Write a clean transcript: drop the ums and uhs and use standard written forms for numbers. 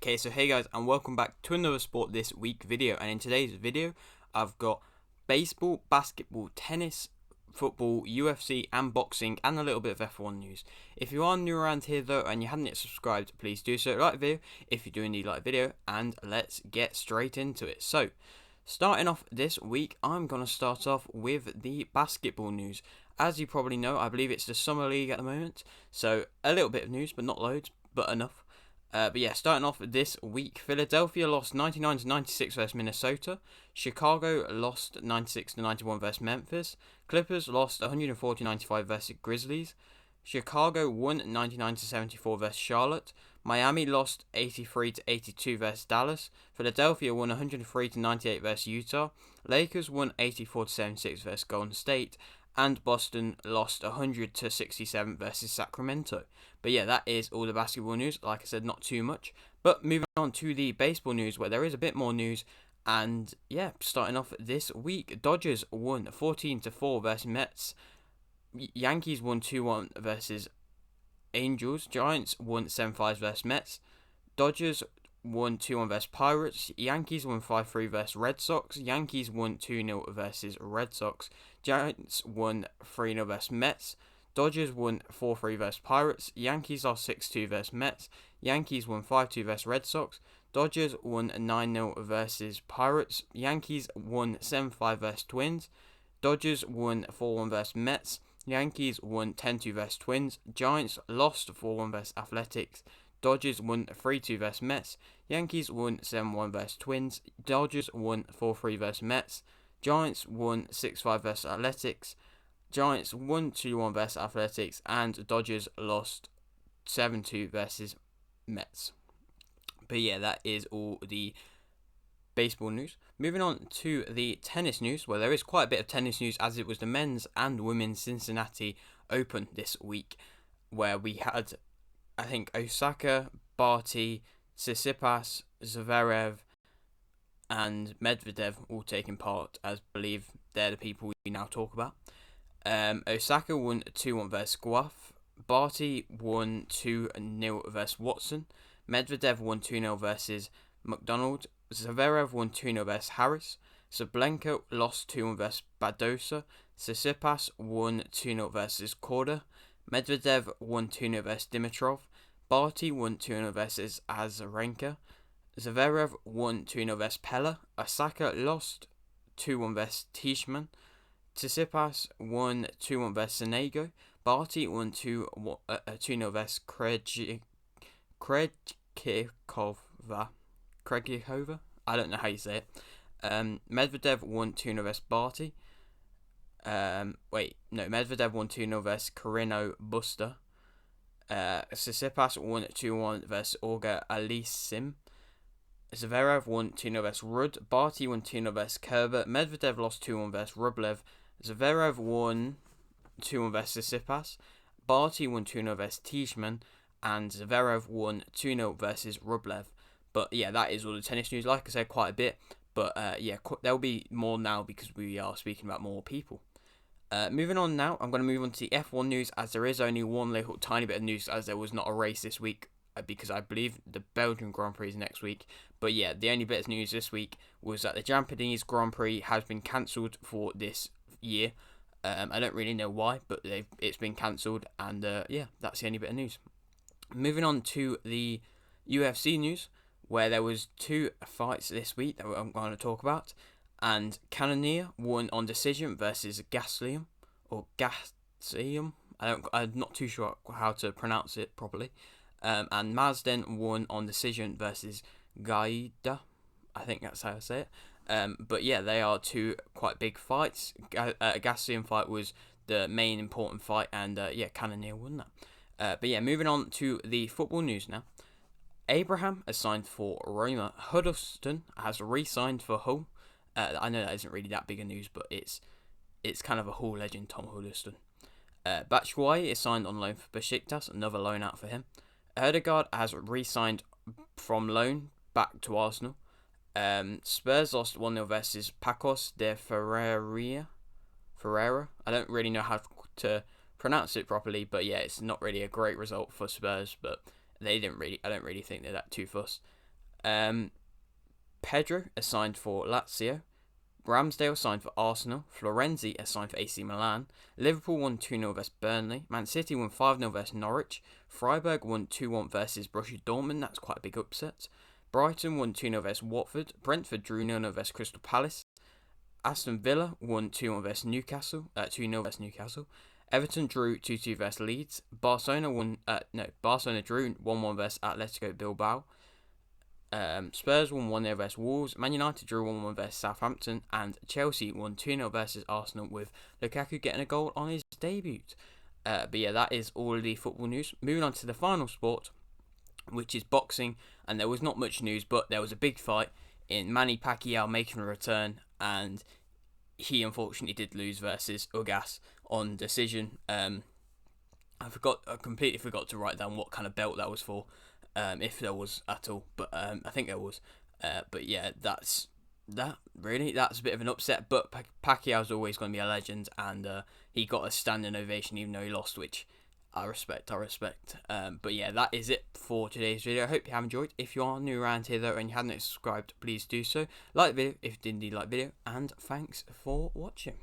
Okay, so hey guys, and welcome back to another Sport This Week video. And in today's video, I've got baseball, basketball, tennis, football, UFC, and boxing, and a little bit of F1 news. If you are new around here though, and you haven't yet subscribed, please do so. Like the video if you do indeed like the video, and let's get straight into it. So, starting off this week, I'm going to start off with the basketball news. As you probably know, I believe it's the Summer League at the moment, so a little bit of news, but not loads, but enough. But yeah, starting off this week, Philadelphia lost 99-96 versus Minnesota. Chicago lost 96-91 versus Memphis. Clippers lost 140-95 versus Grizzlies. Chicago won 99-74 versus Charlotte. Miami lost 83-82 versus Dallas. Philadelphia won 103-98 versus Utah. Lakers won 84-76 versus Golden State. And Boston lost 100-67 versus Sacramento. But yeah, that is all the basketball news. Like I said, not too much. But moving on to the baseball news, where there is a bit more news. And yeah, starting off this week, Dodgers won 14-4 versus Mets. Yankees won 2-1 versus Angels. Giants won 7-5 versus Mets. Dodgers won 2-1 versus Pirates. Yankees won 5-3 versus Red Sox. Yankees won 2-0 versus Red Sox. Giants won 3-0 versus Mets. Dodgers won 4-3 versus Pirates. Yankees lost 6-2 versus Mets. Yankees won 5-2 versus Red Sox. Dodgers won 9-0 versus Pirates. Yankees won 7-5 versus Twins. Dodgers won 4-1 versus Mets. Yankees won 10-2 versus Twins. Giants lost 4-1 versus Athletics. Dodgers won 3-2 versus Mets. Yankees won 7-1 versus Twins. Dodgers won 4-3 versus Mets. Giants won 6-5 versus Athletics. Giants won 2-1 versus Athletics. And Dodgers lost 7-2 versus Mets. But yeah, that is all the baseball news. Moving on to the tennis news, where there is quite a bit of tennis news, as it was the men's and women's Cincinnati Open this week, where we had, I think, Osaka, Barty, Tsitsipas, Zverev, and Medvedev all taking part, as I believe they're the people we now talk about. Osaka won 2-1 versus Guaf. Barty won 2-0 versus Watson. Medvedev won 2-0 versus McDonald. Zverev won 2-0 versus Harris. Sablenka lost 2-1 versus Badosa. Tsitsipas won 2-0 versus Korda. Medvedev won 2-0 versus Dimitrov. Barty won 2-0 versus Azarenka. Zverev won 2-0 versus Pella. Osaka lost 2-1 versus Tishman. Tsitsipas won 2-1 versus Sonego. Barty won 2-0 versus Krejcikova. I don't know how you say it. Medvedev won 2-0 versus Barty. Medvedev won 2-0 versus Carino Busta. Tsitsipas won 2-1 versus Olga Aliasim. Zverev won 2-0 versus Rudd. Barty won 2-0 versus Kerber. Medvedev lost 2-1 versus Rublev. Zverev won 2-1 versus Tsitsipas. Barty won 2-0 versus Tishman. And Zverev won 2-0 versus Rublev. But yeah, that is all the tennis news. Like I said, quite a bit. But there'll be more now because we are speaking about more people. Moving on now, I'm going to move on to the F1 news, as there is only one little tiny bit of news, as there was not a race this week, because I believe the Belgian Grand Prix is next week. But yeah, the only bit of news this week was that the Japanese Grand Prix has been cancelled for this year. I don't really know why, but it's been cancelled, and that's the only bit of news. Moving on to the UFC news, where there was 2 fights this week that I'm going to talk about. And Cannonier won on decision versus Gastelum. I'm not too sure how to pronounce it properly. And Mazden won on decision versus Gaida. I think that's how I say it. But yeah, they are 2 quite big fights. Gastelum fight was the main important fight, and Cannonier won that. But yeah, moving on to the football news now. Abraham has signed for Roma. Huddleston has re-signed for Hull. I know that isn't really that big a news, but it's kind of a Hull legend, Tom Huddleston. Batshuayi is signed on loan for Besiktas, another loan out for him. Erdegaard has re-signed from loan back to Arsenal. Spurs lost 1-0 versus Pacos de Ferreira. I don't really know how to pronounce it properly, but yeah, it's not really a great result for Spurs, but I don't really think they're that too fussed. Um, Pedro assigned for Lazio. Ramsdale signed for Arsenal. Florenzi assigned for AC Milan. Liverpool won 2-0 versus Burnley. Man City won 5-0 versus Norwich. Freiburg won 2-1 versus Borussia Dortmund. That's quite a big upset. Brighton won 2-0 versus Watford. Brentford drew 0-0 versus Crystal Palace. Aston Villa won 2-1 versus Newcastle. 2-0 versus Newcastle. Everton drew 2-2 versus Leeds. Barcelona drew 1-1 versus Atletico Bilbao. Spurs won 1-0 versus Wolves. Man United drew 1-1 versus Southampton. And Chelsea won 2-0 versus Arsenal, with Lukaku getting a goal on his debut. But yeah, that is all of the football news. Moving on to the final sport, which is boxing. And there was not much news, but there was a big fight in Manny Pacquiao making a return. And he unfortunately did lose versus Ugas on decision. I completely forgot to write down what kind of belt that was for. If there was at all, but I think there was. But yeah, that's that. Really, that's a bit of an upset. But Pacquiao's always going to be a legend, and he got a standing ovation even though he lost, which I respect. But yeah, that is it for today's video. I hope you have enjoyed. If you are new around here though and you haven't subscribed, please do so. Like the video if you did indeed like the video, and thanks for watching.